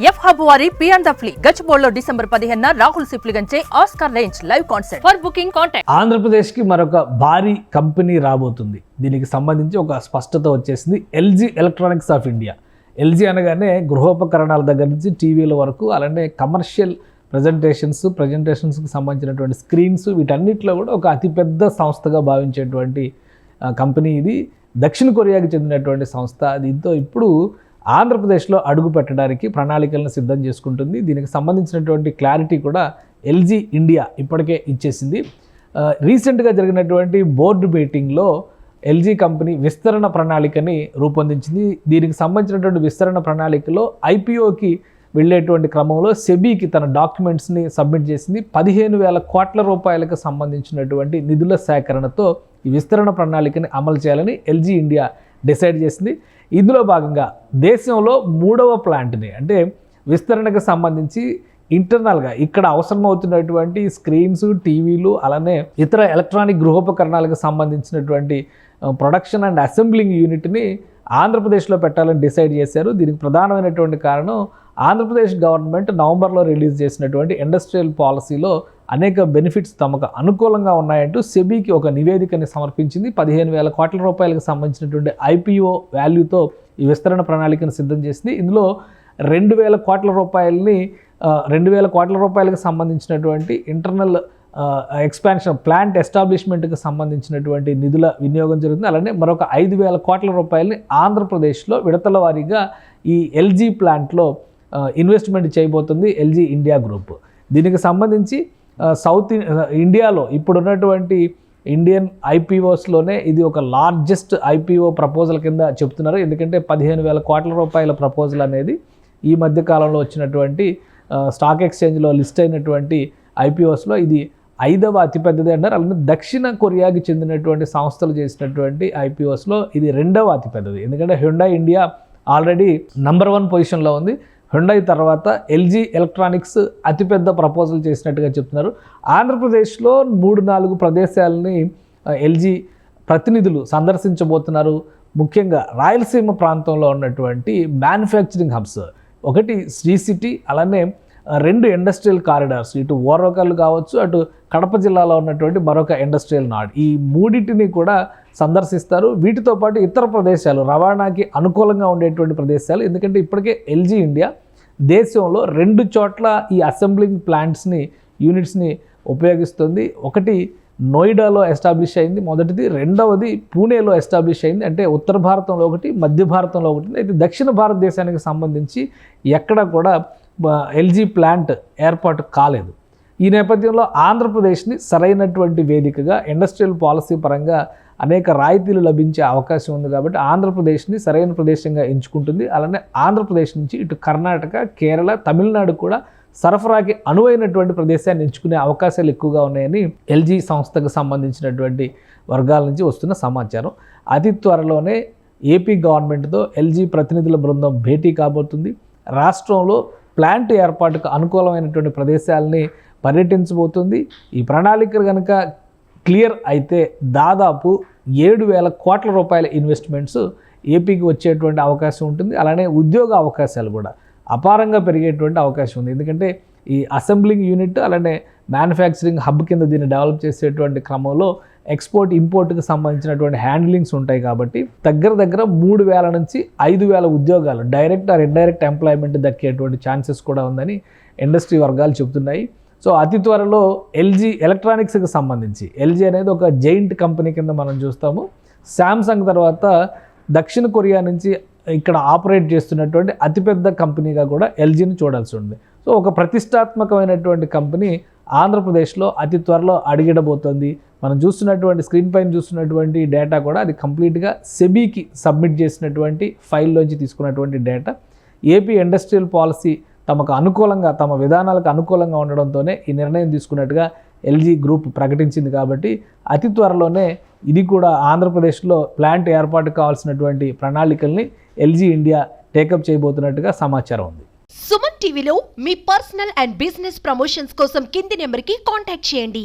F hub వారి పియాన్ ద ఫ్లీ గచ్చిబౌలిలో డిసెంబర్ 15న రాహుల్ సిప్లిగంచే Oscar range live concert. For booking contact. Andhra Pradesh కి మరొక భారీ కంపెనీ రాబోతుంది. దీనికి సంబంధించి ఒక స్పష్టత వచ్చేసింది. LG electronics of India. LG అనగానే గృహోపకరణాల దగ్గర నుంచి టీవీల వరకు, అలానే కమర్షియల్ ప్రజెంటేషన్స్కి సంబంధించినటువంటి స్క్రీన్స్, వీటన్నిటిలో కూడా ఒక అతిపెద్ద సంస్థగా భావించేటువంటి కంపెనీ ఇది. దక్షిణ కొరియాకి చెందినటువంటి సంస్థ. దీంతో ఇప్పుడు ఆంధ్రప్రదేశ్లో అడుగు పెట్టడానికి ప్రణాళికలను సిద్ధం చేసుకుంటుంది. దీనికి సంబంధించినటువంటి క్లారిటీ కూడా ఎల్జీ ఇండియా ఇప్పటికే ఇచ్చేసింది. రీసెంట్గా జరిగినటువంటి బోర్డు మీటింగ్లో ఎల్జీ కంపెనీ విస్తరణ ప్రణాళికని రూపొందించింది. దీనికి సంబంధించినటువంటి విస్తరణ ప్రణాళికలో ఐపీఓకి వెళ్ళేటువంటి క్రమంలో సెబీకి తన డాక్యుమెంట్స్ని సబ్మిట్ చేసింది. 15,000 కోట్ల రూపాయలకు సంబంధించినటువంటి నిధుల సేకరణతో ఈ విస్తరణ ప్రణాళికని అమలు చేయాలని ఎల్జీ ఇండియా డిసైడ్ చేసింది. ఇందులో భాగంగా దేశంలో 3వ ప్లాంట్ని, అంటే విస్తరణకు సంబంధించి ఇంటర్నల్గా ఇక్కడ అవసరమవుతున్నటువంటి స్క్రీన్స్, టీవీలు, అలానే ఇతర ఎలక్ట్రానిక్ గృహోపకరణాలకు సంబంధించినటువంటి ప్రొడక్షన్ అండ్ అసెంబ్లింగ్ యూనిట్ని ఆంధ్రప్రదేశ్లో పెట్టాలని డిసైడ్ చేశారు. దీనికి ప్రధానమైనటువంటి కారణం ఆంధ్రప్రదేశ్ గవర్నమెంట్ నవంబర్లో రిలీజ్ చేసినటువంటి ఇండస్ట్రియల్ పాలసీలో అనేక బెనిఫిట్స్ తమకు అనుకూలంగా ఉన్నాయంటూ సెబీకి ఒక నివేదికని సమర్పించింది. 15,000 కోట్ల రూపాయలకు సంబంధించినటువంటి ఐపీఓ వాల్యూతో ఈ విస్తరణ ప్రణాళికను సిద్ధం చేసింది. ఇందులో 2,000 కోట్ల రూపాయలని 2,000 కోట్ల రూపాయలకు సంబంధించినటువంటి ఇంటర్నల్ ఎక్స్పాన్షన్ ప్లాంట్ ఎస్టాబ్లిష్మెంట్కి సంబంధించినటువంటి నిధుల వినియోగం జరుగుతుంది. అలానే మరొక 5,000 కోట్ల రూపాయలని ఆంధ్రప్రదేశ్లో విడతల వారీగా ఈ ఎల్జీ ప్లాంట్లో ఇన్వెస్ట్మెంట్ చేయబోతుంది ఎల్జీ ఇండియా గ్రూప్. దీనికి సంబంధించి సౌత్ ఇండియాలో ఇప్పుడున్నటువంటి ఇండియన్ ఐపీఓస్లోనే ఇది ఒక లార్జెస్ట్ ఐపీఓ ప్రపోజల్ కింద చెప్తున్నారు. ఎందుకంటే 15,000 కోట్ల రూపాయల ప్రపోజల్ అనేది ఈ మధ్య కాలంలో వచ్చినటువంటి స్టాక్ ఎక్స్చేంజ్లో లిస్ట్ అయినటువంటి ఐపీఓస్లో ఇది 5వ అతిపెద్దది అన్నారు. అలానే దక్షిణ కొరియాకి చెందినటువంటి సంస్థలు చేసినటువంటి ఐపీఓస్లో ఇది 2వ అతిపెద్దది. ఎందుకంటే హ్యుండాయ్ ఇండియా ఆల్రెడీ నంబర్ 1 పొజిషన్లో ఉంది. హ్యుండాయ్ తర్వాత ఎల్జీ ఎలక్ట్రానిక్స్ అతిపెద్ద ప్రపోజల్ చేసినట్టుగా చెప్తున్నారు. ఆంధ్రప్రదేశ్లో 3-4 ప్రదేశాలని ఎల్జీ ప్రతినిధులు సందర్శించబోతున్నారు. ముఖ్యంగా రాయలసీమ ప్రాంతంలో ఉన్నటువంటి మ్యానుఫ్యాక్చరింగ్ హబ్స్, ఒకటి శ్రీ సిటీ, అలానే 2 ఇండస్ట్రియల్ కారిడార్స్, ఇటు ఓర్వకల్లు కావచ్చు, అటు కడప జిల్లాలో ఉన్నటువంటి మరొక ఇండస్ట్రియల్ నాడ్, ఈ మూడింటిని కూడా సందర్శిస్తారు. వీటితో పాటు ఇతర ప్రదేశాలు, రవాణాకి అనుకూలంగా ఉండేటువంటి ప్రదేశాలు. ఎందుకంటే ఇప్పటికే ఎల్జీ ఇండియా దేశంలో 2 చోట్ల ఈ అసెంబ్లింగ్ ప్లాంట్స్ని, యూనిట్స్ని ఉపయోగిస్తుంది. ఒకటి నోయిడాలో ఎస్టాబ్లిష్ అయింది మొదటిది, 2వది పూణేలో ఎస్టాబ్లిష్ అయింది. అంటే ఉత్తర భారతంలో ఒకటి, మధ్య భారతంలో ఒకటి. అయితే దక్షిణ భారతదేశానికి సంబంధించి ఎక్కడ కూడా ఎల్జీ ప్లాంట్ ఏర్పాటు కాలేదు. ఈ నేపథ్యంలో ఆంధ్రప్రదేశ్ని సరైనటువంటి వేదికగా, ఇండస్ట్రియల్ పాలసీ పరంగా అనేక రాయితీలు లభించే అవకాశం ఉంది కాబట్టి ఆంధ్రప్రదేశ్ని సరైన ప్రదేశంగా ఎంచుకుంటుంది. అలానే ఆంధ్రప్రదేశ్ నుంచి ఇటు కర్ణాటక, కేరళ, తమిళనాడు కూడా సరఫరాకి అనువైనటువంటి ప్రదేశాన్ని ఎంచుకునే అవకాశాలు ఎక్కువగా ఉన్నాయని ఎల్జీ సంస్థకు సంబంధించినటువంటి వర్గాల నుంచి వస్తున్న సమాచారం. అతి త్వరలోనే ఏపీ గవర్నమెంట్తో ఎల్జీ ప్రతినిధుల బృందం భేటీ కాబోతుంది. రాష్ట్రంలో ప్లాంట్ ఏర్పాటుకు అనుకూలమైనటువంటి ప్రదేశాలని పర్యటించబోతుంది. ఈ ప్రణాళిక కనుక క్లియర్ అయితే దాదాపు 7,000 కోట్ల రూపాయల ఇన్వెస్ట్మెంట్స్ ఏపీకి వచ్చేటువంటి అవకాశం ఉంటుంది. అలానే ఉద్యోగ అవకాశాలు కూడా అపారంగా పెరిగేటువంటి అవకాశం ఉంది. ఎందుకంటే ఈ అసెంబ్లింగ్ యూనిట్, అలానే మ్యానుఫ్యాక్చరింగ్ హబ్ కింద దీన్ని డెవలప్ చేసేటువంటి క్రమంలో ఎక్స్పోర్ట్, ఇంపోర్ట్కి సంబంధించినటువంటి హ్యాండ్లింగ్స్ ఉంటాయి కాబట్టి దగ్గర 3,000 నుంచి 5,000 ఉద్యోగాలు, డైరెక్ట్ ఆర్ ఇండైరెక్ట్ ఎంప్లాయ్మెంట్ దక్కేటువంటి ఛాన్సెస్ కూడా ఉందని ఇండస్ట్రీ వర్గాలు చెబుతున్నాయి. సో అతి త్వరలో ఎల్జీ ఎలక్ట్రానిక్స్కి సంబంధించి, ఎల్జీ అనేది ఒక జైంట్ కంపెనీ కింద మనం చూస్తాము. శాంసంగ్ తర్వాత దక్షిణ కొరియా నుంచి ఇక్కడ ఆపరేట్ చేస్తున్నటువంటి అతిపెద్ద కంపెనీగా కూడా ఎల్జీని చూడాల్సి ఉంది. సో ఒక ప్రతిష్టాత్మకమైనటువంటి కంపెనీ ఆంధ్రప్రదేశ్లో అతి త్వరలో అడిగిడబోతోంది. మనం చూస్తున్నటువంటి స్క్రీన్ పైన చూస్తున్నటువంటి డేటా కూడా అది కంప్లీట్గా సెబీకి సబ్మిట్ చేసినటువంటి ఫైల్లోంచి తీసుకున్నటువంటి డేటా. ఏపీ ఇండస్ట్రియల్ పాలసీ తమకు అనుకూలంగా, తమ విధానాలకు అనుకూలంగా ఉండడంతోనే ఈ నిర్ణయం తీసుకున్నట్టుగా ఎల్జీ గ్రూప్ ప్రకటించింది. కాబట్టి అతి త్వరలోనే ఇది కూడా ఆంధ్రప్రదేశ్లో ప్లాంట్ ఏర్పాటు కావాల్సినటువంటి ప్రణాళికల్ని ఎల్జీ ఇండియా టేకప్ చేయబోతున్నట్టుగా సమాచారం ఉంది. సుమన్ టీవీలో మీ పర్సనల్ అండ్ బిజినెస్ ప్రమోషన్స్ కోసం కింది నెంబర్కి కాంటాక్ట్ చేయండి.